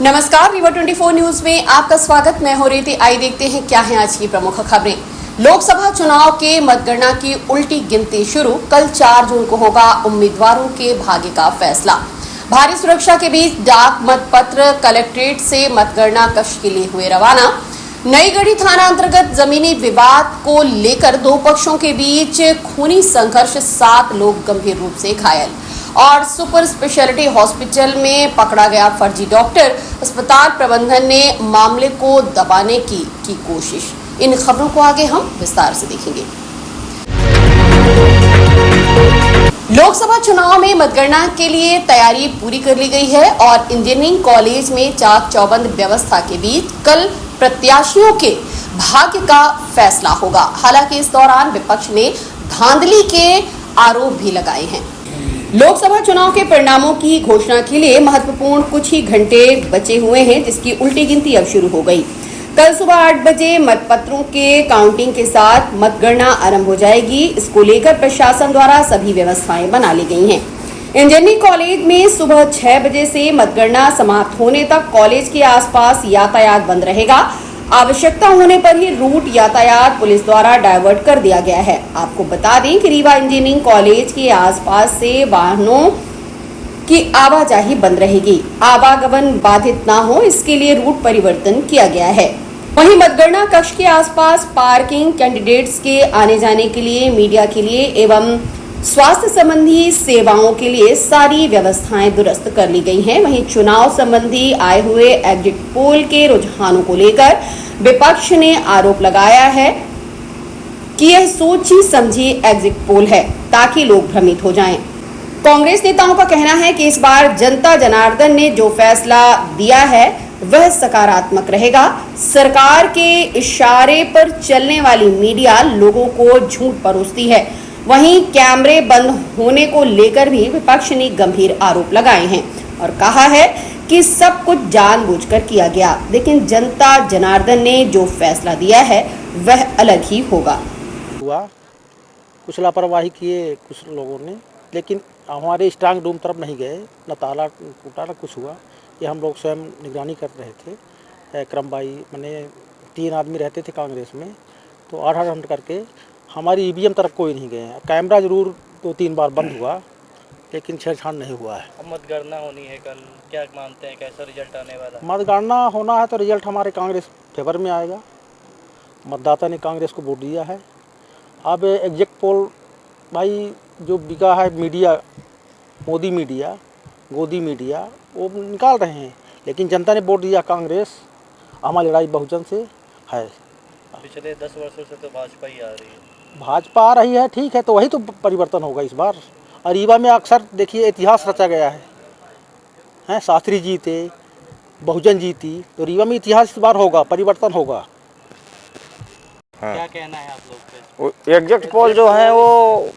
नमस्कार, river 24 news में आपका स्वागत। मैं हूं रीति। आइए देखते हैं क्या हैं आज की प्रमुख खबरें। लोकसभा चुनाव के मतगणना की उल्टी गिनती शुरू। कल 4 जून को होगा उम्मीदवारों के भाग्य का फैसला। भारी सुरक्षा के बीच डाक मतपत्र कलेक्ट्रेट से मतगणना कक्ष के लिए हुए रवाना। नईगढ़ी थाना अंतर्गत जमीनी विवाद को लेकर दो पक्षों के बीच खूनी संघर्ष, 7 लोग गंभीर रूप से घायल। और सुपर स्पेशलिटी हॉस्पिटल में पकड़ा गया फर्जी डॉक्टर। अस्पताल प्रबंधन ने मामले को दबाने की कोशिश। इन खबरों को आगे हम विस्तार से देखेंगे। लोकसभा चुनाव में मतगणना के लिए तैयारी पूरी कर ली गई है और इंजीनियरिंग कॉलेज में चाक चौबंद व्यवस्था के बीच कल प्रत्याशियों के भाग्य का फैसला होगा। हालांकि इस दौरान विपक्ष ने धांधली के आरोप भी लगाए हैं। लोकसभा चुनाव के परिणामों की घोषणा के लिए महत्वपूर्ण कुछ ही घंटे बचे हुए हैं, जिसकी उल्टी गिनती अब शुरू हो गई। कल सुबह 8 बजे मतपत्रों के काउंटिंग के साथ मतगणना आरंभ हो जाएगी। इसको लेकर प्रशासन द्वारा सभी व्यवस्थाएं बना ली गई हैं। इंजीनियरिंग कॉलेज में सुबह 6 बजे से मतगणना समाप्त होने तक कॉलेज के आसपास यातायात बंद रहेगा। आवश्यकता होने पर ही रूट यातायात पुलिस द्वारा डायवर्ट कर दिया गया है। आपको बता दें कि रीवा इंजीनियरिंग कॉलेज के आसपास से वाहनों की आवाजाही बंद रहेगी। आवागमन बाधित ना हो, इसके लिए रूट परिवर्तन किया गया है। वहीं मतगणना कक्ष के आसपास पार्किंग, कैंडिडेट्स के आने जाने के लिए, मीडिया के लिए एवं स्वास्थ्य संबंधी सेवाओं के लिए सारी व्यवस्थाएं दुरुस्त कर ली गई हैं। वहीं चुनाव संबंधी आए हुए एग्जिट पोल के रुझानों को लेकर विपक्ष ने आरोप लगाया है कि यह सोची समझी एग्जिट पोल है ताकि लोग भ्रमित हो जाएं। कांग्रेस नेताओं का कहना है कि इस बार जनता जनार्दन ने जो फैसला दिया है वह सकारात्मक रहेगा। सरकार के इशारे पर चलने वाली मीडिया लोगों को झूठ परोसती है। वहीं कैमरे बंद होने को लेकर भी विपक्ष ने गंभीर आरोप लगाए हैं और कहा है कि सब कुछ जानबूझकर किया गया, लेकिन जनता जनार्दन ने जो फैसला दिया है वह अलग ही होगा। कुछ लापरवाही किए कुछ लोगों ने, लेकिन हमारे स्ट्रांग रूम तरफ नहीं गए, न ताला टूटा न कुछ हुआ। ये हम लोग स्वयं निगरानी कर रहे थे। क्रमवाई मैंने 3 आदमी रहते थे कांग्रेस में, तो 8 घंटे करके हमारी ईवीएम तरफ कोई नहीं गए हैं। कैमरा जरूर 2-3 बार बंद हुआ, लेकिन छेड़छाड़ नहीं हुआ है। अब मतगणना होनी है कल, क्या मानते हैं कैसा रिजल्ट आने वाला? मतगणना होना है तो रिजल्ट हमारे कांग्रेस फेवर में आएगा। मतदाता ने कांग्रेस को वोट दिया है। अब एग्जिट पोल भाई जो बिका है मीडिया, मोदी मीडिया, गोदी मीडिया, वो निकाल रहे हैं, लेकिन जनता ने वोट दिया कांग्रेस। हमारी लड़ाई बहुजन से है। पिछले 10 वर्षों से तो भाजपा ही आ रही है। भाजपा आ रही है, ठीक है, तो वही तो परिवर्तन होगा इस बार। और रीवा में अक्सर देखिए इतिहास रचा गया है। शास्त्री जीते, बहुजन जीती, तो रीवा में इतिहास इस बार होगा, परिवर्तन होगा। क्या कहना है आप लोग पे? एग्जिट पोल जो है वो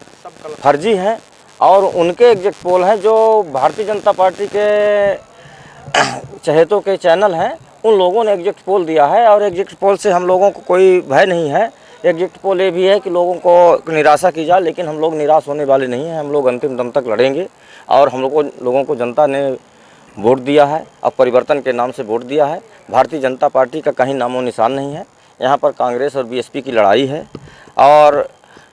फर्जी है और उनके एग्जिट पोल हैं जो भारतीय जनता पार्टी के चहेतों के चैनल हैं, उन लोगों ने एग्जिट पोल दिया है। और एग्जिट पोल से हम लोगों को कोई भय नहीं है। एग्जिट पोल ये भी है कि लोगों को निराशा की जाए, लेकिन हम लोग निराश होने वाले नहीं हैं। हम लोग अंतिम दम तक लड़ेंगे और लोगों को जनता ने वोट दिया है, अब परिवर्तन के नाम से वोट दिया है। भारतीय जनता पार्टी का कहीं नामो निशान नहीं है। यहाँ पर कांग्रेस और बीएसपी की लड़ाई है। और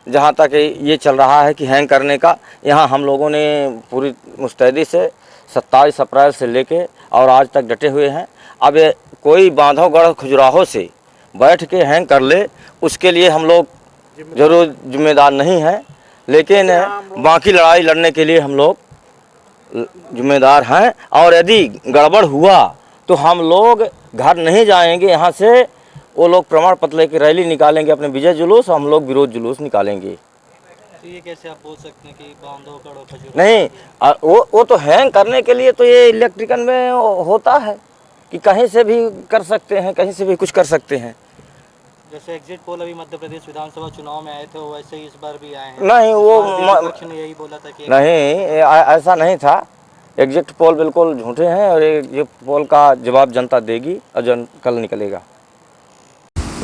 जहाँ तक ये चल रहा है कि हैंग करने का, यहाँ हम लोगों ने पूरी मुस्तैदी से 27 अप्रैल से लेके और आज तक डटे हुए हैं। अब कोई बांधवगढ़ खजुराहो से बैठ के हैंग कर ले, उसके लिए हम लोग जरूर जिम्मेदार नहीं हैं, लेकिन बाकी लड़ाई लड़ने के लिए हम लोग जिम्मेदार हैं। और यदि गड़बड़ हुआ तो हम लोग घर नहीं जाएंगे। यहाँ से वो लोग प्रमाण पत्र लेकर रैली निकालेंगे, अपने विजय जुलूस, हम लोग विरोध जुलूस निकालेंगे। तो ये कैसे आप बोल सकते हैं कि बांधवगढ़ और खजुराहो? नहीं, वो तो हैंग करने के लिए तो ये इलेक्ट्रिकल में होता है कि कहीं से भी कर सकते हैं, कहीं से भी कुछ कर सकते हैं। जैसे एग्जिट पोल अभी मध्य प्रदेश विधानसभा चुनाव में आए थे, वैसे ही इस बार भी आए हैं। नहीं, वो विपक्ष ने यही बोला था कि नहीं, ऐसा नहीं था। एग्जिट पोल बिल्कुल झूठे हैं और एग्जिट पोल का जवाब जनता देगी और कल निकलेगा।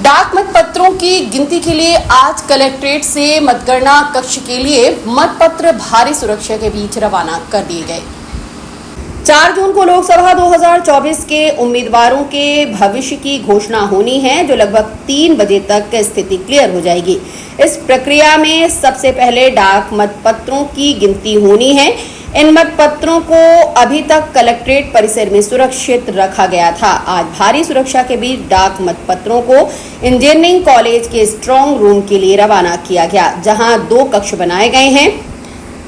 डाक मतपत्रों की गिनती के लिए आज कलेक्ट्रेट से मतगणना कक्ष के लिए मतपत्र भारी सुरक्षा के बीच रवाना कर दिए गए। 4 जून को लोकसभा 2024 के उम्मीदवारों के भविष्य की घोषणा होनी है, जो लगभग 3 बजे तक स्थिति क्लियर हो जाएगी। इस प्रक्रिया में सबसे पहले डाक मतपत्रों की गिनती होनी है। इन मतपत्रों को अभी तक कलेक्ट्रेट परिसर में सुरक्षित रखा गया था। आज भारी सुरक्षा के बीच डाक मतपत्रों को इंजीनियरिंग कॉलेज के स्ट्रांग रूम के लिए रवाना किया गया, जहां 2 कक्ष बनाए गए हैं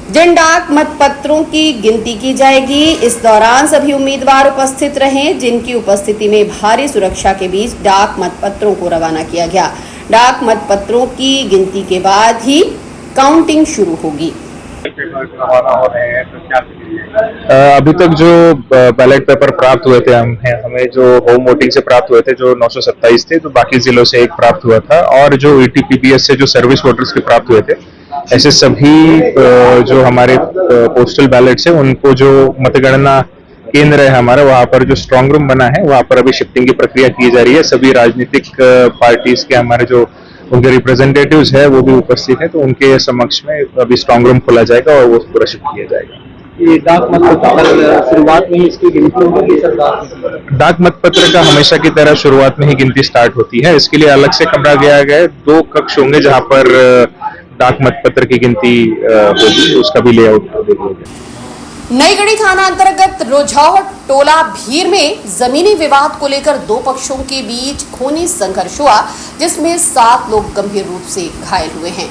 जिन डाक मतपत्रों की गिनती की जाएगी। इस दौरान सभी उम्मीदवार उपस्थित रहे, जिनकी उपस्थिति में भारी सुरक्षा के बीच डाक मतपत्रों को रवाना किया गया। डाक मतपत्रों की गिनती के बाद ही काउंटिंग शुरू होगी। अभी तक जो बैलेट पेपर प्राप्त हुए थे हमें जो होम वोटिंग से प्राप्त हुए थे जो 927 थे, तो बाकी जिलों से एक प्राप्त हुआ था, और जो ईटीपीपीएस से जो सर्विस वोटर्स के प्राप्त हुए थे, ऐसे सभी जो हमारे पोस्टल बैलेट्स है उनको जो मतगणना केंद्र है हमारा, वहाँ पर जो स्ट्रांग रूम बना है वहाँ पर अभी शिफ्टिंग की प्रक्रिया की जा रही है। सभी राजनीतिक पार्टीज के हमारे जो उनके रिप्रेजेंटेटिव्स है वो भी उपस्थित है, तो उनके समक्ष में अभी स्ट्रांग रूम खोला जाएगा और वो पूरा शिफ्ट किया जाएगा। ये डाक मतपत्र शुरुआत में ही इसकी गिनती होगी सर? डाक मतपत्र का हमेशा की तरह शुरुआत में ही गिनती स्टार्ट होती है। इसके लिए अलग से कमरा गया गया है, 2 कक्ष होंगे जहाँ पर डाक मतपत्र की गिनती होगी, उसका भी लेआउट देखिए। नईगढ़ी थाना अंतर्गत रोझाव टोला भीर में जमीनी विवाद को लेकर 2 पक्षों के बीच खूनी संघर्ष हुआ, जिसमें 7 लोग गंभीर रूप से घायल हुए हैं।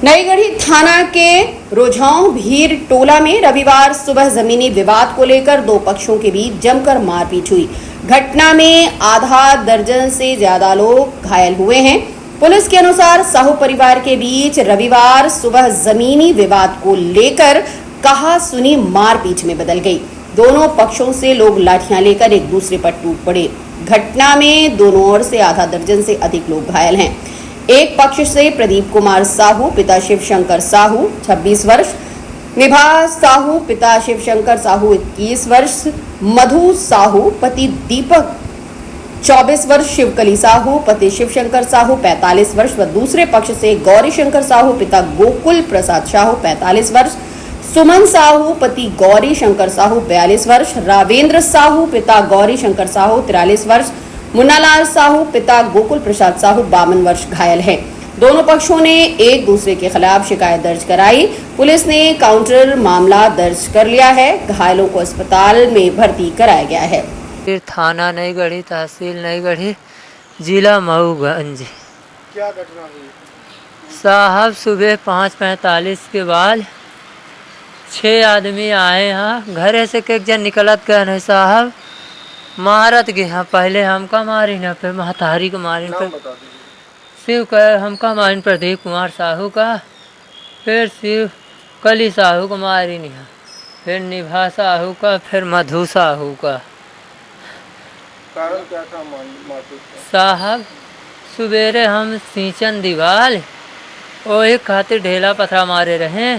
नईगढ़ी थाना के रोझाव भीर टोला में रविवार सुबह जमीनी विवाद को लेकर 2 पक्षों के बीच जमकर मारपीट हुई। घटना में आधा दर्जन से ज्यादा लोग घायल हुए हैं। पुलिस के अनुसार साहू परिवार के बीच रविवार सुबह जमीनी विवाद को लेकर कहा सुनी मारपीट में बदल गई। दोनों पक्षों से लोग लाठियां लेकर एक दूसरे पर टूट पड़े। घटना में दोनों ओर से आधा दर्जन से अधिक लोग घायल हैं। एक पक्ष से प्रदीप कुमार साहू पिता शिवशंकर साहू 26 वर्ष, निभा साहू पिता शिवशंकर साहू 21 वर्ष, मधु साहू पति दीपक 24 वर्ष, शिवकली साहू पति शिवशंकर साहू 45 वर्ष व दूसरे पक्ष से गौरी शंकर साहू पिता गोकुल प्रसाद साहू 45 वर्ष, सुमन साहू पति गौरी शंकर साहू 42 वर्ष, रावेंद्र साहू पिता गौरी शंकर साहू 43 वर्ष, मुन्नालाल साहू पिता गोकुल प्रसाद साहू 52 वर्ष घायल हैं। दोनों पक्षों ने एक दूसरे के खिलाफ शिकायत दर्ज कराई। पुलिस ने काउंटर मामला दर्ज कर लिया है। घायलों को अस्पताल में भर्ती कराया गया है। थाना नईगढ़ी, तहसील नईगढ़ी, जिला मऊगंज। क्या घटना हुई साहब? सुबह 5:45 के बाद 6 आदमी आए हैं। घरे से एक जन निकलत गए हैं साहब, मारत गए। पहले हमका मारी न, फिर महतारी को मारी, फिर शिव का हमका मारी, प्रदीप कुमार साहू का, फिर शिव कली साहू को मारी नहीं, फिर निभा साहू का, फिर मधु साहू का। कारण क्या था मारपीट का? साहब सवेरे हम सिंचन दीवाल वही खातिर ढेला पथरा मारे रहे।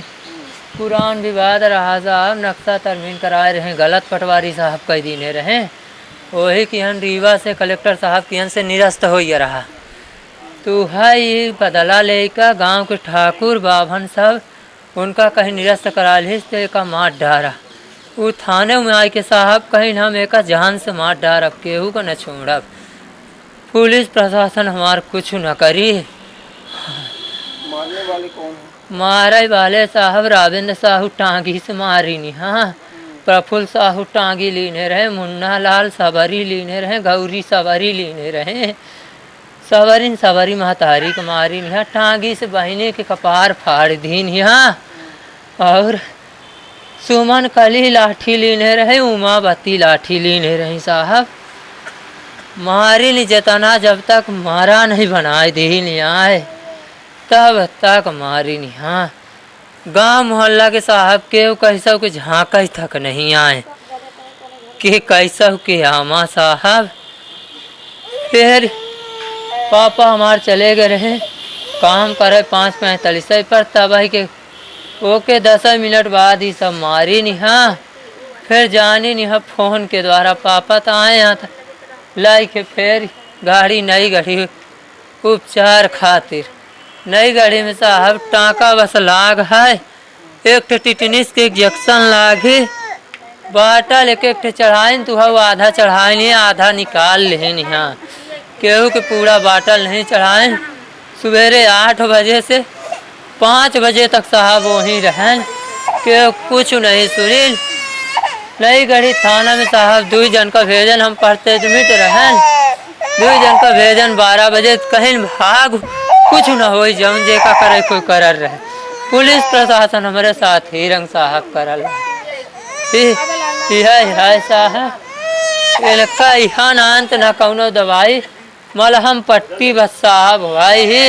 पुरान विवाद रहा साहब, नक्शा तरमीन कराए रहे, गलत पटवारी साहब कई दिने रहे। वही कि हम रीवा से कलेक्टर साहब की से निरस्त हो रहा, तो है ये बदला लेकर गांव के ठाकुर बाभन सब उनका कहीं निरस्त करा ली, तो का मार डारा। वो थाने में आए के साहब कहीं हम एक जान से मार डारब, केहू को न छोड़ब। पुलिस प्रशासन हमार कुछ न करी। मारने वाले कौन है? मारे वाले साहब रावेंद्र साहू टांगी से मारी नहीं, हाँ। प्रफुल्ल साहू टांगी लीने रहे, मुन्ना लाल सवारी लीने रहे, गौरी सवारी लीने रहे। सवारी महतारी को मारी नहीं, टांगी से बहने के कपार फाड़ दीन यहाँ। और सुमन कली लाठी लीने रहे, उमावती लाठी लीने रही साहब। मारी नहीं जतना, जब तक मारा नहीं बनाए दी नहीं आए तब तक मारी नहीं। हाँ, गांव मोहल्ला के साहब के कैसा के झाँक तक नहीं आए कि कैसा के आमा साहब। फिर पापा हमारे चले गए रहे काम करे 5:45 पर, तब के ओके 10 मिनट बाद ही सब मारी नहीं। हाँ, फिर जानी नहीं, फोन के द्वारा पापा तो आए यहाँ था लाई के, फिर गाड़ी नईगढ़ी उपचार खातिर। नईगढ़ी में साहब टाँका बस लाग है, एक टिटनिस के इंजेक्शन लागे, बाटल एक एक चढ़ाए तो हव आधा चढ़ाए नहीं आधा निकाल लें यहाँ केहू के पूरा बाटल नहीं चढ़ाए। सवेरे 8 बजे से 5 बजे तक साहब वहीं रहें के कुछ नहीं सुनी। नई गढ़ी थाना में साहब 2 जन का भेजन हम पढ़ते मिट रहें 2 जन का भेजन 12 बजे कहीं भाग कुछ न हो जम जे का करे कोई करर रहे। पुलिस प्रशासन हमारे साथ ही रंग साहब करल है साहब इनका यहाँ अंत न कौनो दवाई मलहम पट्टी बस साहब भाई ही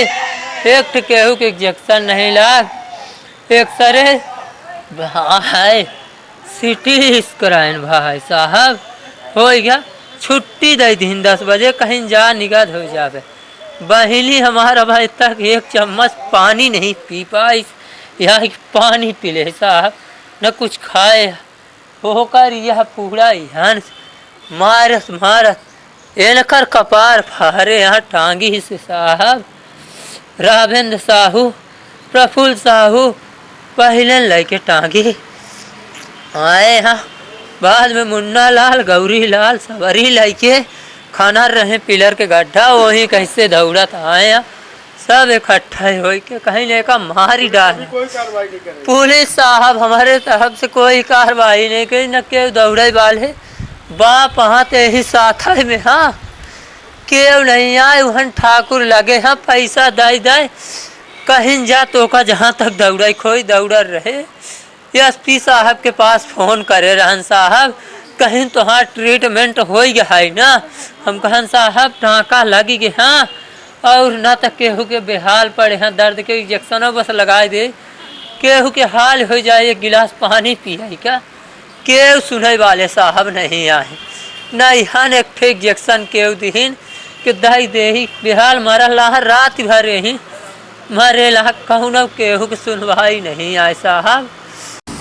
एक केहू के इंजेक्शन नहीं लाग एक्सरे है सिटी स्कैन भाई साहब हो गया छुट्टी दे दिन 10 बजे कहीं जा निगद हो जावे। बहिनी हमारा भाई तक 1 चम्मच पानी नहीं पी पाई यहाँ पानी पी ले साहब न कुछ खाए होकर यह पूरा यहाँ मारत मारत इनकर कपार फारे यहाँ टांगी से साहब। राघवेंद्र साहू प्रफुल्ल साहू पहले लेके टांगी आए यहाँ बाद में मुन्ना लाल गौरी लाल सवरी लेके खाना रहे पिलर के गड्ढा वहीं कैसे दौड़त आए यहाँ सब इकट्ठा हो के कहीं लेकर मारी डाल। पुलिस साहब हमारे तरफ से कोई कार्रवाई नहीं की न के दौड़े वाले बाप हाथ यही साथ में हाँ केव नहीं आए वहन ठाकुर लगे हाँ पैसा दे दे कहीं जा तो का जहाँ तक दौड़े कोई दौड़ रहे। एसपी साहब के पास फोन करे रहन साहब कहीं तो हाँ ट्रीटमेंट हो गया है ना हम कहन साहब टाँका लगी गए हाँ और न तो केहू के बेहाल पड़े हैं दर्द के इंजेक्शनों बस लगाए दे केहू के हाल हो जाए 1 गिलास पानी पिए क्या केहू सुने वाले साहब नहीं आए न यहाँ एक इंजेक्शन केहू दीन कि दही दे बेहाल मरल ला रात भर ही मरे ला कहूँ न केहू के सुनवाई नहीं आए साहब।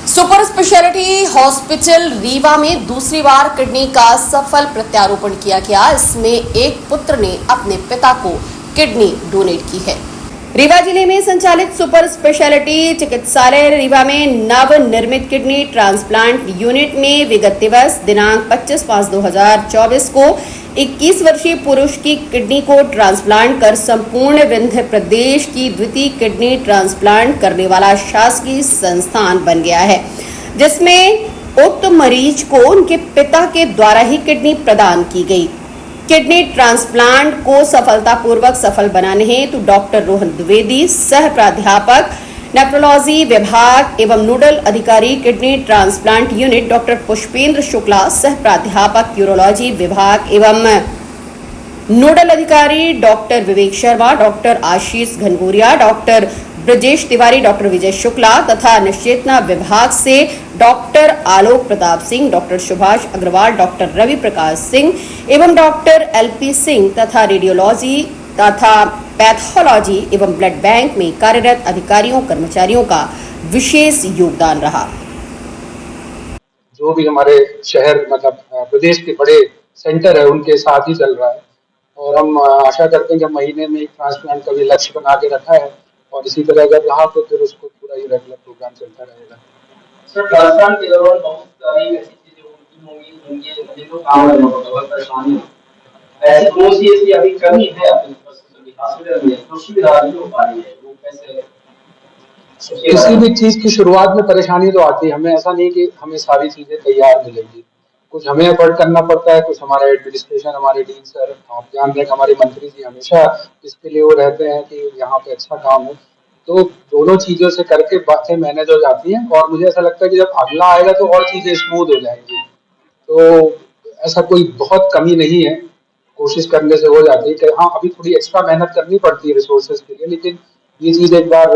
सुपर स्पेशलिटी हॉस्पिटल रीवा में दूसरी बार किडनी का सफल प्रत्यारोपण किया गया। इसमें एक पुत्र ने अपने पिता को किडनी डोनेट की है। रीवा जिले में संचालित सुपर स्पेशलिटी चिकित्सालय रीवा में नव निर्मित किडनी ट्रांसप्लांट यूनिट में विगत दिवस दिनांक 25/5/2024 को 21 वर्षीय पुरुष की किडनी को ट्रांसप्लांट कर संपूर्ण विंध्य प्रदेश की द्वितीय किडनी ट्रांसप्लांट करने वाला शासकीय संस्थान बन गया है, जिसमें उक्त मरीज को उनके पिता के द्वारा ही किडनी प्रदान की गई। किडनी ट्रांसप्लांट को सफलतापूर्वक सफल बनाने हेतु डॉक्टर रोहन द्विवेदी सह प्राध्यापक नेफ्रोलॉजी विभाग एवं नोडल अधिकारी kidney transplant unit doctor Pushpendra Shukla सह प्राध्यापक यूरोलॉजी विभाग एवं नोडल अधिकारी डॉक्टर विवेक शर्मा डॉक्टर आशीष घनगोरिया डॉक्टर ब्रजेश तिवारी डॉक्टर विजय शुक्ला तथा निश्चेतना विभाग से डॉक्टर आलोक प्रताप सिंह डॉक्टर सुभाष अग्रवाल डॉक्टर रवि प्रकाश सिंह एवं डॉक्टर एलपी सिंह तथा रेडियोलॉजी तथा पैथोलॉजी एवं ब्लड बैंक में कार्यरत अधिकारियों कर्मचारियों का विशेष योगदान रहा। जो भी हमारे शहर मतलब प्रदेश के बड़े सेंटर है उनके साथ ही चल रहा है और हम आशा करते हैं कि महीने में एक ट्रांसप्लांट का भी लक्ष्य बना के रखा है और इसी तरह अगर रहा तो फिर उसको पूरा ही रेगुलर प्रोग्राम चलता रहेगा। सर ट्रांसप्लांट के दौरान बहुत सारी ऐसी चीजें होंगी जिनको काम करना होगा बहुत परेशानी ऐसी कौन सी ऐसी अभी कमी है अपने हॉस्पिटल में जो सुविधा नहीं हो पा रही है वो कैसे किसी भी चीज की शुरुआत में परेशानी तो आती है। हमें ऐसा नहीं कि हमें सारी चीजें तैयार मिलेंगी, कुछ हमें एफर्ट करना पड़ता है, कुछ हमारे एडमिनिस्ट्रेशन हमारे डीन सर आप जान रहे हैं हमारे मंत्री जी हमेशा इसके लिए वो रहते हैं कि यहाँ पे अच्छा काम हो, तो दोनों चीजों से करके बातें मैनेज हो जाती हैं और मुझे ऐसा लगता है कि जब अगला आएगा तो और चीजें स्मूथ हो जाएंगी। तो ऐसा कोई बहुत कमी नहीं है, कोशिश करने से हो जाती है कि हाँ अभी थोड़ी एक्स्ट्रा मेहनत करनी पड़ती है रिसोर्सेज के लिए, लेकिन ये चीज एक बार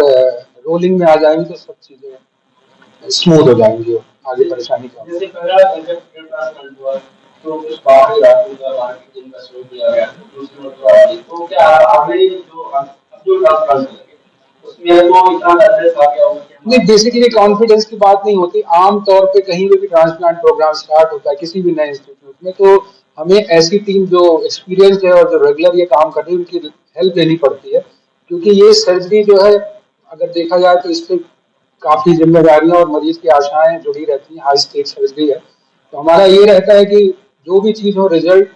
रोलिंग में आ जाएंगी तो सब चीजें स्मूथ हो जाएंगी और आगे परेशानी का जैसे पहला ट्रांसप्लांट हुआ तो कुछ बाहरी राज्यों का बाहरी जिनका शुरू किया गया दूसरी मतलब तो क्या आगे जो ट्रांसप्लांट उसमें तो इतना एड्रेस आ गया नहीं, बेसिकली कॉन्फिडेंस की बात नहीं होती। आम तौर पे कहीं भी ट्रांसप्लांट प्रोग्राम स्टार्ट होता है किसी भी नए इंस्टीट्यूट में तो हमें ऐसी टीम जो एक्सपीरियंस्ड है और जो रेगुलर ये काम कर रही है उनकी हेल्प लेनी पड़ती है, क्योंकि ये सर्जरी जो है अगर देखा जाए तो इससे काफी जिम्मेदारियां और मरीज की आशाएं जुड़ी रहती हैं। हाई स्टेक सर्जरी है तो हमारा ये रहता है कि जो भी चीज हो रिजल्ट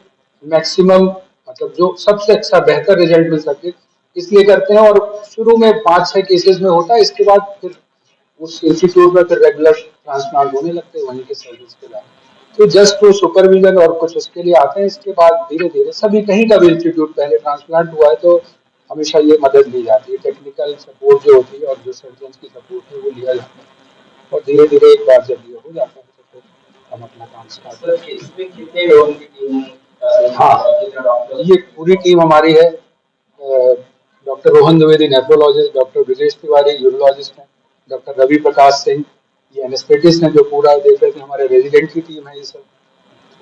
मैक्सिमम, मतलब जो सबसे अच्छा बेहतर रिजल्ट मिल सके, इसलिए करते हैं। और शुरू में 5-6 केसेस में होता है, इसके बाद फिर उस इंस्टीट्यूट में फिर रेगुलर ट्रांसप्लांट होने लगते हैं वहीं के सर्विस के बाद। तो जस्ट तो सुपरविजन और कुछ उसके लिए आते हैं, इसके बाद धीरे धीरे सभी कहीं का भी इंस्टीट्यूट पहले ट्रांसप्लांट हुआ है तो हमेशा ये मदद ली जाती है, टेक्निकल सपोर्ट जो होती है और जो सर्जन की सपोर्ट है वो लिया जाता है। और धीरे धीरे एक बार जब ये हो जाता है तो फिर हम अपना काम स्टार्ट करते हैं। इसमें कितने लोगों की टीम? हाँ, ये पूरी टीम हमारी है। Doctor Rohan Dwivedi nephrologist, doctor Brajesh Tiwari urologist हैं, डॉक्टर रवि प्रकाश सिंह ये एनेस्थेटिस्ट हैं जो पूरा देख रहे थे, हमारे रेजिडेंट की टीम है ये सब,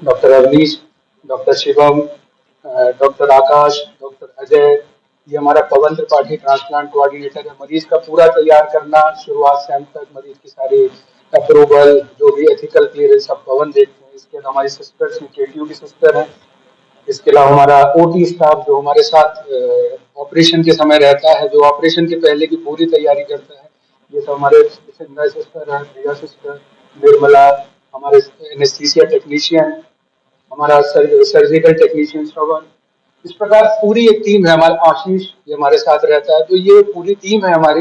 doctor Avnish, doctor Shivam, doctor Akash, doctor Ajay, ये हमारा पवन त्रिपाठी ट्रांसप्लांट कोऑर्डिनेटर है। मरीज का पूरा तैयार करना शुरुआत से अंत तक, मरीज की सारी अप्रूवल जो भी एथिकल क्लियरेंस सब पवन देखते हैं। इसके बाद हमारी सिस्टर्स केटीयू की सिस्टर है। इसके अलावा हमारा ओटी स्टाफ जो हमारे साथ ऑपरेशन के समय रहता है, जो ऑपरेशन के पहले की पूरी तैयारी करता है, ये सब हमारे संजय सिस्टर है, प्रिया सिस्टर, निर्मला, हमारे एनेस्थीसिया टेक्नीशियन, हमारा सर्जिकल टेक्नीशियन श्रवण। इस प्रकार पूरी एक टीम है। हमारा आशीष ये हमारे साथ रहता है। तो ये पूरी टीम है हमारी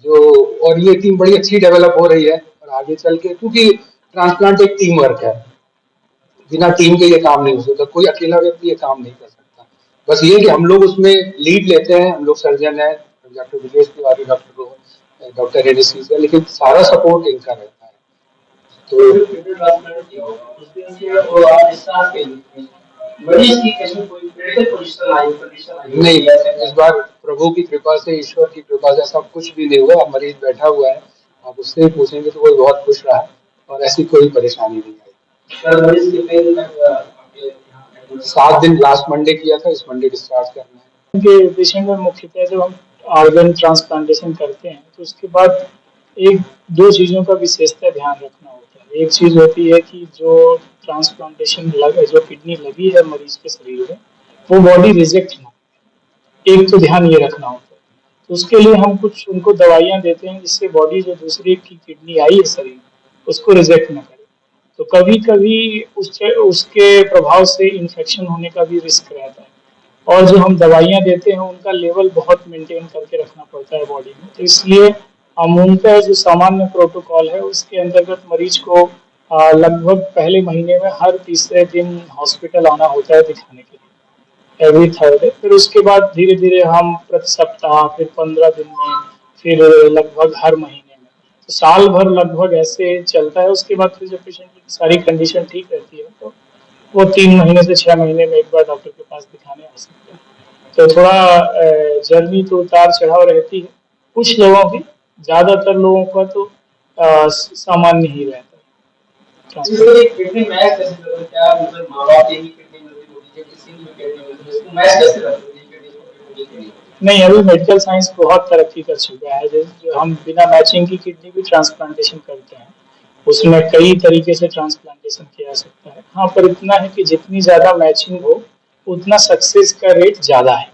जो, और ये टीम बड़ी अच्छी डेवलप हो रही है। और आगे चल के, क्योंकि ट्रांसप्लांट एक टीम वर्क है, बिना टीम के ये काम नहीं हो सकता, कोई अकेला व्यक्ति ये काम नहीं कर सकता। बस ये कि हम लोग उसमें लीड लेते हैं, हम लोग सर्जन है, doctor Brajesh Tiwari, doctor Rohan, doctor anaesthesia, लेकिन सारा सपोर्ट इनका रहता है। मरीज की कैसे कोई क्रिटिकल पोजीशन आई नहीं, इस बार प्रभु की कृपा से, ईश्वर की कृपा से सब कुछ भी नहीं हुआ। मरीज बैठा हुआ है, आप उससे ही पूछेंगे तो वो बहुत खुश रहा और ऐसी कोई परेशानी नहीं आई। सर मरीज के 7 दिन लास्ट मंडे किया था, इस मंडे डिस्चार्ज करना है। के पेशेंट में मुख्यतः जब हम ऑर्गन ट्रांसप्लांटेशन करते हैं तो उसके बाद एक दो चीज़ों का विशेषता ध्यान रखना होता है। एक चीज़ होती है कि जो ट्रांसप्लांटेशन जो किडनी लगी है मरीज के शरीर में वो बॉडी रिजेक्ट ना, एक तो ध्यान ये रखना होता है। तो उसके लिए हम कुछ उनको दवाइयाँ देते हैं जिससे बॉडी जो दूसरी की किडनी आई है शरीर में उसको रिजेक्ट ना करे। तो कभी कभी उसके प्रभाव से इन्फेक्शन होने का भी रिस्क रहता है। और जो हम दवाइयाँ देते हैं उनका लेवल बहुत मेंटेन करके रखना पड़ता है बॉडी में। तो इसलिए हम उनका जो सामान्य प्रोटोकॉल है उसके अंतर्गत मरीज को लगभग पहले महीने में हर तीसरे दिन हॉस्पिटल आना होता है दिखाने के लिए, एवरी थर्ड डे। फिर उसके बाद धीरे धीरे हम प्रति सप्ताह, फिर 15 दिन में, फिर लगभग हर महीने में। तो साल भर लगभग ऐसे चलता है। उसके बाद फिर जब पेशेंट की सारी कंडीशन ठीक रहती है तो वो 3 महीने से 6 महीने में एक बार डॉक्टर के पास दिखाने आ सकते हैं। तो थोड़ा जर्नी तो उतार चढ़ाव रहती है कुछ लोगों की, ज़्यादातर लोगों का तो सामान्य ही रहता है। किडनी मैच कैसे करें? क्या मतलब माँ बाप की किडनी मिलती होती है, किसी की किडनी मिलती है, इसको मैच कैसे करते हैं? नहीं, अभी मेडिकल साइंस बहुत तरक्की कर चुका है। जो हम बिना मैचिंग की किडनी भी ट्रांसप्लांटेशन करते हैं, उसमें कई तरीके से ट्रांसप्लांटेशन किया जा सकता है। हाँ, पर इतना है कि जितनी ज़्यादा मैचिंग हो उतना सक्सेस का रेट ज़्यादा है।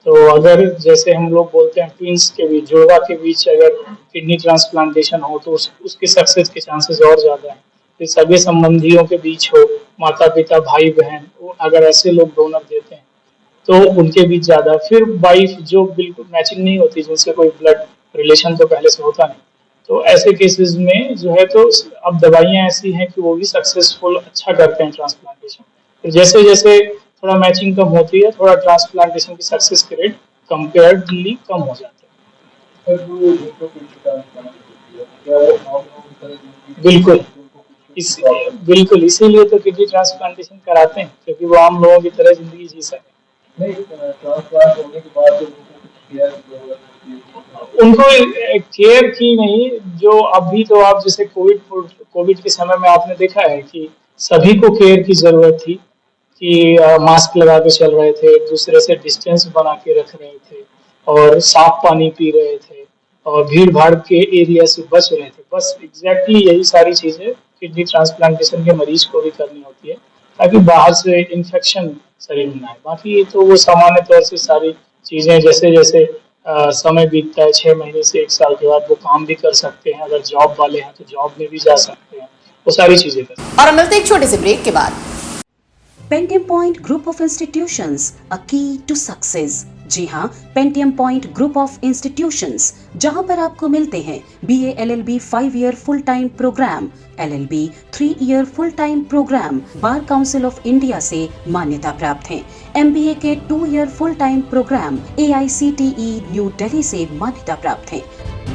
तो अगर जैसे हम लोग बोलते हैं ट्विंस के बीच, जुड़वा के बीच अगर किडनी ट्रांसप्लांटेशन हो तो उसके सक्सेस के चांसेस और ज़्यादा हैं। फिर सगे संबंधियों के बीच हो, माता पिता भाई बहन, अगर ऐसे लोग डोनर देते हैं तो उनके बीच ज़्यादा। फिर वाइफ जो बिल्कुल मैचिंग नहीं होती, जिनसे कोई ब्लड रिलेशन तो पहले से होता नहीं, तो ऐसे केसेस में जो है तो अब दवाइयाँ ऐसी हैं कि वो भी सक्सेसफुल अच्छा करते हैं ट्रांसप्लांटेशन। तो जैसे जैसे थोड़ा मैचिंग कम होती है, थोड़ा ट्रांसप्लांटेशन की सक्सेस के रेट कंपेयरली कम हो जाते हैं। बिल्कुल इसीलिए तो किडनी ट्रांसप्लांटेशन कराते हैं, क्योंकि वो आम लोगों की तरह जिंदगी जी सके। उनको केयर की नहीं, जो अभी तो आप जैसे कोविड के समय में आपने देखा है कि सभी को केयर की जरूरत थी कि मास्क लगा के चल रहे थे, एक दूसरे से डिस्टेंस बना के रख रहे थे और साफ पानी पी रहे थे और भीड़ भाड़ के एरिया से बच रहे थे। बस एग्जैक्टली यही सारी चीजें किडनी ट्रांसप्लांटेशन के मरीज को भी करनी होती है ताकि बाहर से इन्फेक्शन शरीर में आए। बाकी तो वो सामान्य तौर से सारी चीजें जैसे जैसे समय बीतता है, 6 महीने से 1 साल के बाद वो काम भी कर सकते हैं। अगर जॉब वाले हैं तो जॉब में भी जा सकते हैं, वो सारी चीजें करते हैं। और हम मिलते हैं एक छोटे से ब्रेक के बाद। Pentium Point Group of Institutions, a key to success। जी हाँ, Pentium Point Group of Institutions, जहाँ पर आपको मिलते हैं BA LLB 5-year full time programme, LLB 3-year full time programme, Bar Council of India से मान्यता प्राप्त हैं, MBA के 2-year full time programme AICTE New Delhi से मान्यता प्राप्त हैं।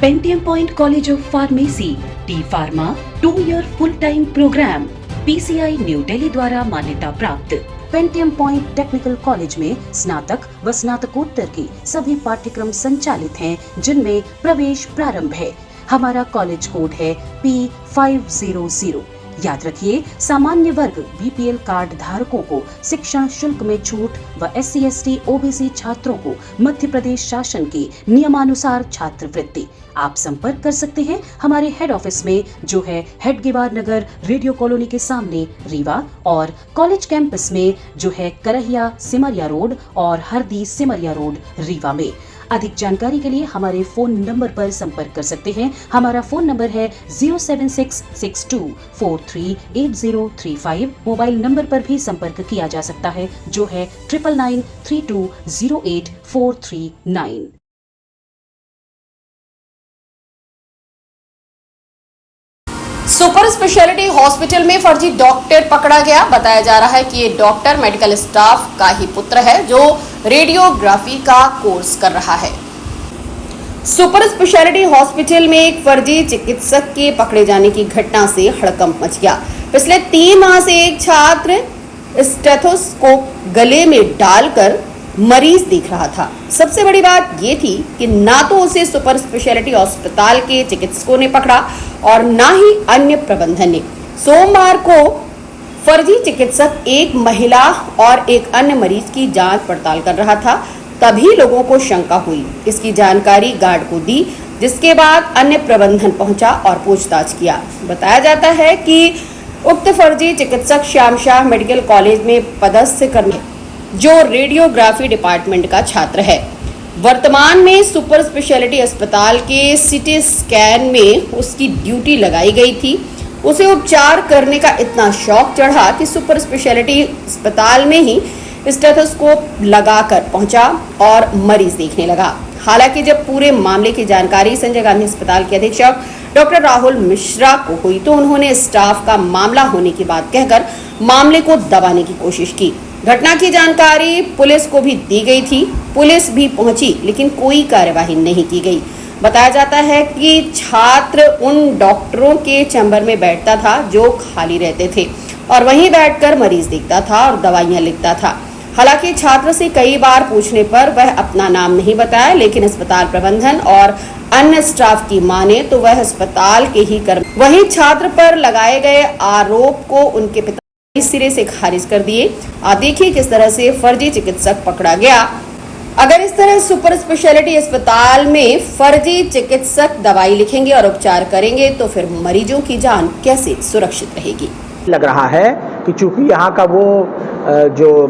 Pentium Point college of pharmacy T pharma 2-year full time programme PCI New Delhi द्वारा मान्यता प्राप्त। पेंटियम पॉइंट टेक्निकल कॉलेज में स्नातक व स्नातकोत्तर की सभी पाठ्यक्रम संचालित हैं, जिनमें प्रवेश प्रारंभ है। हमारा कॉलेज कोड है P500। याद रखिए, सामान्य वर्ग BPL कार्ड धारकों को शिक्षा शुल्क में छूट व SC ST OBC छात्रों को मध्य प्रदेश शासन की नियमानुसार छात्रवृत्ति। आप संपर्क कर सकते हैं हमारे हेड ऑफिस में, जो है हेडगेवार नगर रेडियो कॉलोनी के सामने रीवा, और कॉलेज कैंपस में, जो है करहिया सिमरिया रोड और हरदी सिमरिया रोड रीवा में। अधिक जानकारी के लिए हमारे फोन नंबर पर संपर्क कर सकते हैं। हमारा फोन नंबर है 07662438035। मोबाइल नंबर पर भी संपर्क किया जा सकता है, जो है 9992084439। सुपर स्पेशलिटी हॉस्पिटल में फर्जी डॉक्टर पकड़ा गया। बताया जा रहा है कि ये डॉक्टर मेडिकल स्टाफ का ही पुत्र है, जो रेडियोग्राफी का कोर्स कर रहा है। सुपर स्पेशलिटी हॉस्पिटल में एक फर्जी चिकित्सक के पकड़े जाने की घटना से हड़कंप मच गया। पिछले 3 माह से एक छात्र स्टेथोस्कोप गले में डालकर मरीज देख रहा था। सबसे बड़ी बात ये थी कि ना तो उसे सुपर स्पेशलिटी अस्पताल के चिकित्सकों ने पकड़ा और ना ही अन्य प्रबंधन ने। सोमवार को फर्जी चिकित्सक एक महिला और एक अन्य मरीज की जांच पड़ताल कर रहा था, तभी लोगों को शंका हुई। इसकी जानकारी गार्ड को दी, जिसके बाद अन्य प्रबंधन पहुंचा और पूछताछ किया। बताया जाता है कि उक्त फर्जी चिकित्सक श्याम शाह मेडिकल कॉलेज में पदस्थ कर्मी, जो रेडियोग्राफी डिपार्टमेंट का छात्र है। वर्तमान में सुपर स्पेशलिटी अस्पताल के सिटी स्कैन में उसकी ड्यूटी लगाई गई थी। उसे उपचार करने का इतना शौक चढ़ा कि सुपर स्पेशलिटी अस्पताल में ही स्टेथोस्कोप लगाकर पहुंचा और मरीज देखने लगा। हालांकि जब पूरे मामले की जानकारी संजय गांधी अस्पताल के अधीक्षक डॉक्टर राहुल मिश्रा को हुई, तो उन्होंने स्टाफ का मामला होने की बात कहकर मामले को दबाने की कोशिश की। घटना की जानकारी पुलिस को भी दी गई थी। पुलिस भी पहुंची, लेकिन कोई कार्यवाही नहीं की गई। बताया जाता है कि छात्र उन डॉक्टरों के चैम्बर में बैठता था जो खाली रहते थे, और वहीं बैठकर मरीज देखता था और दवाइयां लिखता था। हालांकि छात्र से कई बार पूछने पर वह अपना नाम नहीं बताया, लेकिन अस्पताल प्रबंधन और अन्य स्टाफ की माने तो वह अस्पताल के ही कर्मी। वहीं छात्र पर लगाए गए आरोप को उनके पिता इस सिरे से खारिज कर दिए। आप देखिए किस तरह से फर्जी चिकित्सक पकड़ा गया। अगर इस तरह सुपर स्पेशलिटी अस्पताल में फर्जी चिकित्सक दवाई लिखेंगे और उपचार करेंगे, तो फिर मरीजों की जान कैसे सुरक्षित रहेगी। लग रहा है कि चूंकि यहाँ का वो जो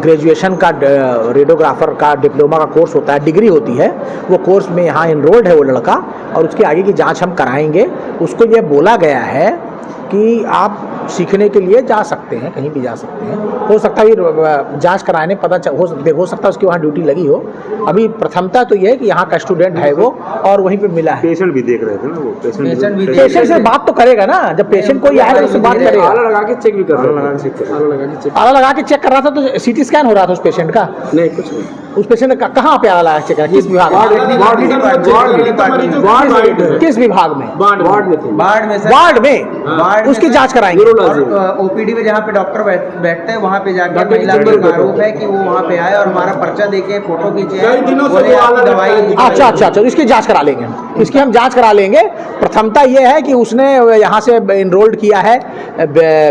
ग्रेजुएशन का रेडियोग्राफर का डिप्लोमा का कोर्स होता है, डिग्री होती है, वो कोर्स में यहाँ इनरोल्ड है वो लड़का, और उसकी आगे की जांच हम कराएंगे। उसको ये बोला गया है कि आप सीखने के लिए जा सकते हैं, कहीं भी जा सकते हैं। हो सकता है जांच कराने पता हो सकता है उसकी वहाँ ड्यूटी लगी हो। अभी प्रथमता तो ये है कि यहाँ का स्टूडेंट है वो, और वहीं पे मिला है। पेशेंट भी देख रहे थे ना, वो पेशेंट से बात तो करेगा ना, जब पेशेंट कोई आएगा तो उससे बात करेगा। आला लगा के चेक भी कर रहा था, आला लगा के चेक कर रहा था। तो सीटी स्कैन हो रहा था उस पेशेंट का? नहीं, कुछ नहीं। उस पेशेंट का कहाँ पे आला लगा चेक कर? किस विभाग में? किस विभाग में? वार्ड में उसकी जांच कराएंगे। ओपीडी में जहाँ पे डॉक्टर बैठते हैं वहाँ पे जाकर महिला का आरोप है कि वो वहाँ पे आए और हमारा पर्चा देके फोटो खींचे, दवाई। अच्छा, इसकी जांच करा लेंगे। इसकी हम जांच करा लेंगे। प्रथमता ये है कि उसने यहाँ से इनरोल्ड किया है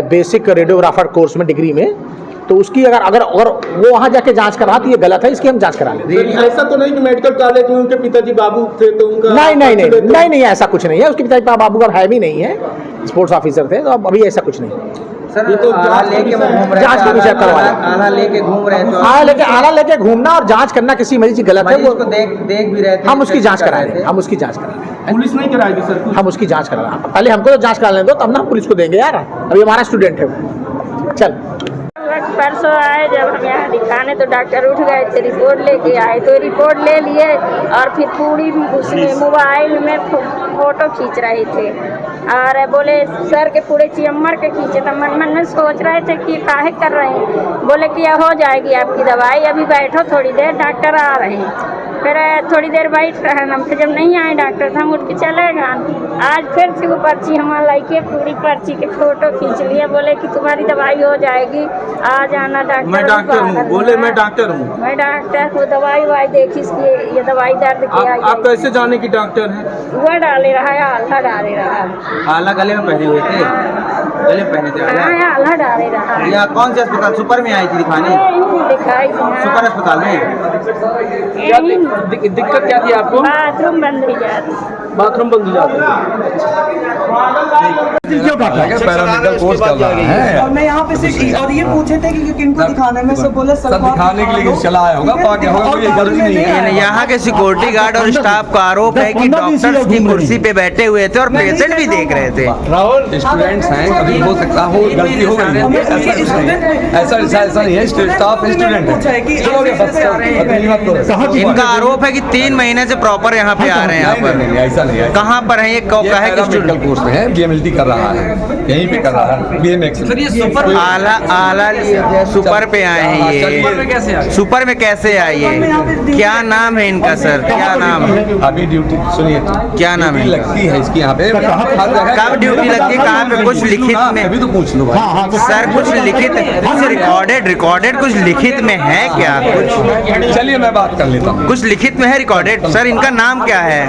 बेसिक रेडियोग्राफर कोर्स में डिग्री में, तो उसकी अगर वो वहाँ जाके जांच करा तो ये गलत है, इसकी हम जांच करा लेंगे। ऐसा तो नहीं कि मेडिकल कॉलेज में उनके पिताजी बाबू थे तो उनका नहीं, ऐसा कुछ नहीं है। उसके पिताजी बाबू का है भी नहीं है, स्पोर्ट्स ऑफिसर थे, तो अब अभी ऐसा कुछ नहीं। सर, ये तो आला लेके वो घूम रहे हैं, जांच का विषय करवा आला लेके घूम रहे हैं, तो आला लेके घूमना और जांच करना किसी मरीज की गलत है। वो देख भी रहे थे, हम उसकी जांच करा लेंगे। पुलिस नहीं कराएगी सर कुछ? हम उसकी जांच करा रहे हैं। पहले हमको तो जांच करा लेने दो, तब ना हम पुलिस को देंगे यार। अभी हमारा स्टूडेंट है वो। चल परसों आए जब हम यहाँ दिखाने तो डॉक्टर उठ गए थे, रिपोर्ट लेके आए तो रिपोर्ट ले लिए और फिर पूरी उसमें मोबाइल में फोटो खींच रहे थे और बोले सर के पूरे चेम्बर के खींचे। तो मन मन में सोच रहे थे कि काहे कर रहे हैं। बोले कि हो जाएगी आपकी दवाई, अभी बैठो थोड़ी देर, डॉक्टर आ रहे हैं। फिर थोड़ी देर बैठ रहे हम, फिर जब नहीं आए डॉक्टर तो हम उठ के चले गए। आज फिर से वो पर्ची हमारा लाइके पूरी पर्ची के फोटो खींच लिए, बोले कि तुम्हारी दवाई हो जाएगी, आ जाना डॉक्टर। मैं डॉक्टर हूँ, बोले मैं डॉक्टर हूँ। मैं डॉक्टर को दवाई वाई देखी, इसकी ये दवाई दर्द की आई। आप कैसे जाने की डॉक्टर हैं? वो डाले रहा है, आल्हा डाले रहा है। आला गले में पहने हुए थे, गले में पहने थे आल्हा डाले रहा है। या कौन से अस्पताल? सुपर में आई थी दिखाने? दिखाई सुपर अस्पताल में। दिक्कत क्या थी आपको? बाथरूम बंद हो जाती, बाथरूम बंद हो जाता पैरामेडिकल कोर्स कर रहा है और मैं यहाँ पे से और ये पूछे थे कि किनको दिखाना है। मैं सब बोला सब दिखाने के लिए चला आया होगा, पाके होगा, कोई जरूरी नहीं है। यहाँ के सिक्योरिटी गार्ड और स्टाफ का आरोप है कि डॉक्टर्स की कुर्सी पे बैठे हुए थे और पेशेंट भी देख रहे थे। राहुल स्टूडेंट्स हैं, कभी हो सकता हो गलती हो गई, ऐसा नहीं है। स्टाफ स्टूडेंट है। इनका आरोप है कि 3 महीने से प्रॉपर यहाँ पे आ रहे हैं। यहाँ पर ऐसा नहीं है। कहाँ पर है ये? मेडिकल कोर्स में है, बीएमएलटी कर रहा है, यहीं पे कर रहा है बीएमएक्स। आला सुपर पे आए हैं ये। सुपर में कैसे आए ये? क्या नाम है इनका सर? क्या नाम है? अभी ड्यूटी सुनिए, क्या नाम है लगती है इसकी यहाँ पे? कब ड्यूटी लगती है? कहाँ पे? कुछ लिखित में? अभी तो पूछ लो भाई सर, कुछ लिखित रिकॉर्डेड कुछ लिखित में है क्या? कुछ चलिए मैं बात कर लेता हूँ। कुछ लिखित में है रिकॉर्डेड? सर इनका नाम क्या है?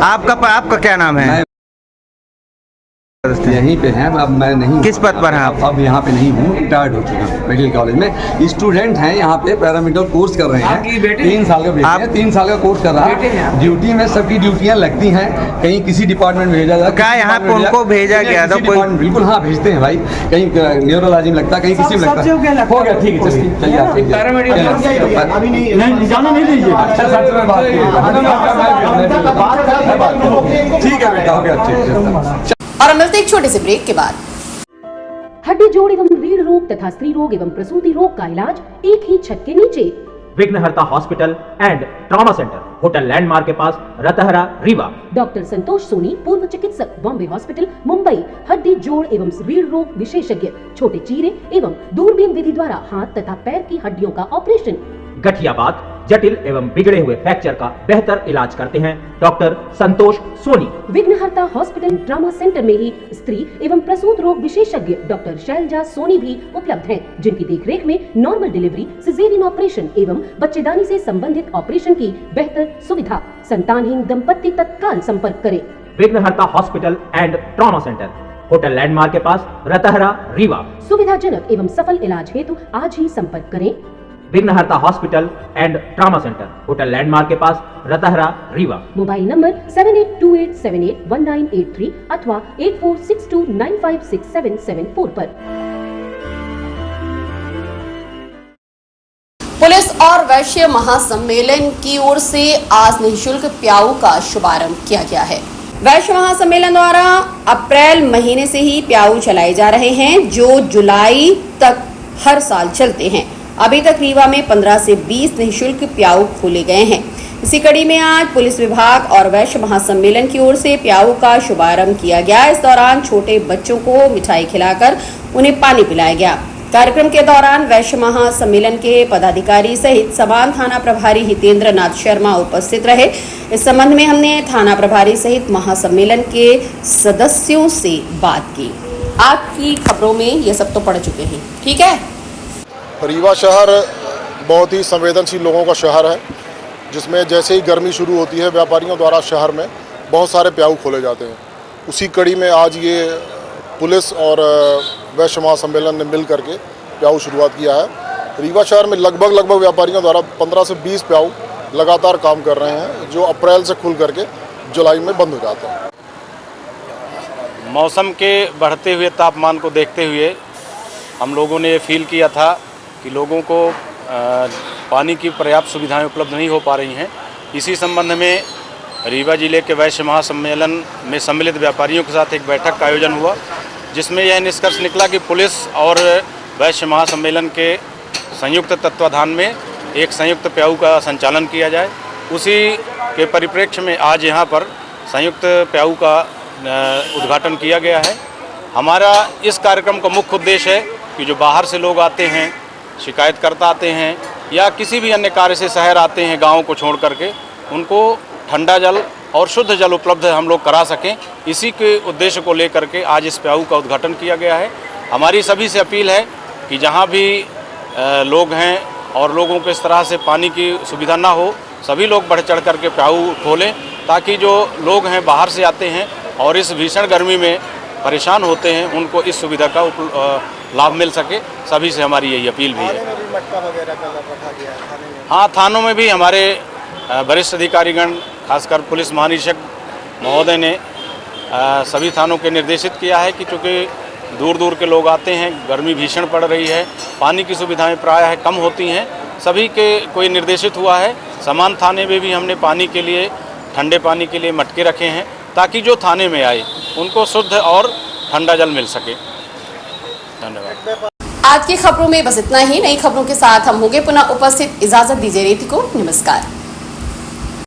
आपका क्या नाम है? यहीं पे हैं, अब मैं नहीं। किस पद पर हैं आप? अब यहाँ पे नहीं हूँ, रिटायर्ड हो चुका हूँ मेडिकल कॉलेज में। स्टूडेंट हैं यहाँ पे, पैरामेडिकल कोर्स कर रहे हैं। 3 साल का बेटे हैं, 3 साल का कोर्स कर रहा है। ड्यूटी में सबकी ड्यूटियाँ लगती हैं, कहीं किसी डिपार्टमेंट में भेजा जाता है। क्या यहाँ पे उनको भेजा गया था? बिल्कुल हाँ, भेजते हैं भाई। कहीं न्यूरोलॉजी में लगता है, कहीं किसी में लगता है। हो गया, ठीक है, चलिए आप ठीक है बेटा, हो गया, ठीक है। और हम मिलते एक छोटे से ब्रेक के बाद। हड्डी जोड़ एवं रीढ़ रोग तथा स्त्री रोग एवं प्रसूति रोग का इलाज एक ही छत के नीचे। विघ्नहर्ता hospital and trauma centre, hotel landmark के पास, रतहरा, रीवा। डॉक्टर संतोष सोनी, पूर्व चिकित्सक, बॉम्बे हॉस्पिटल, मुंबई। हड्डी जोड़ एवं रीढ़ रोग विशेषज्ञ, छोटे चीरे एवं दूरबीन विधि द्वारा हाथ तथा पैर की हड्डियों का ऑपरेशन। गठियाबात, जटिल एवं बिगड़े हुए फ्रैक्चर का बेहतर इलाज करते हैं डॉक्टर संतोष सोनी। विघ्नहर्ता हॉस्पिटल ट्रॉमा सेंटर में ही स्त्री एवं प्रसूत रोग विशेषज्ञ डॉक्टर शैलजा सोनी भी उपलब्ध हैं, जिनकी देखरेख में नॉर्मल डिलीवरी, सिजेरियन ऑपरेशन एवं बच्चेदानी से संबंधित ऑपरेशन की बेहतर सुविधा। संतानहीन दंपत्ति तत्काल संपर्क करें। विघ्नहर्ता hospital and trauma centre, hotel landmark के पास, रतहरा, रीवा। सुविधाजनक एवं सफल इलाज हेतु आज ही संपर्क करें। विघ्नहर्ता hospital and trauma centre, hotel landmark के पास, रतहरा, रीवा। मोबाइल नंबर 7828781983 अथवा 8462956774 पर। पुलिस और वैश्य महासम्मेलन की ओर से आज निःशुल्क प्याऊ का शुभारंभ किया गया है। वैश्य महासम्मेलन द्वारा अप्रैल महीने से ही प्याऊ चलाए जा रहे हैं, जो जुलाई तक हर साल चलते हैं। अभी तक रीवा में 15 से 20 निःशुल्क प्याऊ खोले गए हैं। इसी कड़ी में आज पुलिस विभाग और वैश्य महासम्मेलन की ओर से प्याऊ का शुभारंभ किया गया। इस दौरान छोटे बच्चों को मिठाई खिलाकर उन्हें पानी पिलाया गया। कार्यक्रम के दौरान वैश्य महासम्मेलन के पदाधिकारी सहित समान थाना प्रभारी हितेंद्र नाथ शर्मा उपस्थित रहे। इस संबंध में हमने थाना प्रभारी सहित महासम्मेलन के सदस्यों से बात की। आपकी खबरों में ये सब तो पढ़ चुके हैं, ठीक है। रीवा शहर बहुत ही संवेदनशील लोगों का शहर है, जिसमें जैसे ही गर्मी शुरू होती है व्यापारियों द्वारा शहर में बहुत सारे प्याऊ खोले जाते हैं। उसी कड़ी में आज ये पुलिस और वैश्य महासम्मेलन ने मिल करके प्याऊ शुरुआत किया है। रीवा शहर में लगभग व्यापारियों द्वारा 15 से 20 प्याऊ लगातार काम कर रहे हैं, जो अप्रैल से खुल करके जुलाई में बंद हो जाते हैं। मौसम के बढ़ते हुए तापमान को देखते हुए हम लोगों ने ये फील किया था कि लोगों को पानी की पर्याप्त सुविधाएं उपलब्ध नहीं हो पा रही हैं। इसी संबंध में रीवा जिले के वैश्य महासम्मेलन में सम्मिलित व्यापारियों के साथ एक बैठक का आयोजन हुआ, जिसमें यह निष्कर्ष निकला कि पुलिस और वैश्य महासम्मेलन के संयुक्त तत्वाधान में एक संयुक्त प्याऊ का संचालन किया जाए। उसी के परिप्रेक्ष्य में आज यहाँ पर संयुक्त प्याऊ का उद्घाटन किया गया है। हमारा इस कार्यक्रम का मुख्य उद्देश्य है कि जो बाहर से लोग आते हैं, शिकायतकर्ता आते हैं या किसी भी अन्य कार्य से शहर आते हैं गाँव को छोड़ करके, उनको ठंडा जल और शुद्ध जल उपलब्ध हम लोग करा सकें। इसी के उद्देश्य को लेकर के आज इस प्याऊ का उद्घाटन किया गया है। हमारी सभी से अपील है कि जहाँ भी लोग हैं और लोगों को इस तरह से पानी की सुविधा ना हो, सभी लोग बढ़ चढ़ करके प्याऊ खोलें, ताकि जो लोग हैं बाहर से आते हैं और इस भीषण गर्मी में परेशान होते हैं, उनको इस सुविधा का लाभ मिल सके। सभी से हमारी यही अपील भी है। हाँ, थानों में भी हमारे वरिष्ठ अधिकारीगण, खासकर पुलिस महानिरीक्षक महोदय ने सभी थानों के निर्देशित किया है कि चूँकि दूर दूर के लोग आते हैं, गर्मी भीषण पड़ रही है, पानी की सुविधाएं प्रायः कम होती हैं, सभी के कोई निर्देशित हुआ है। समान थाने में भी हमने पानी के लिए, ठंडे पानी के लिए मटके रखे हैं, ताकि जो थाने में आए उनको शुद्ध और ठंडा जल मिल सके। धन्यवाद। आज की खबरों में बस इतना ही। नई खबरों के साथ हम होंगे पुनः उपस्थित। इजाजत दीजिए रेती को। नमस्कार।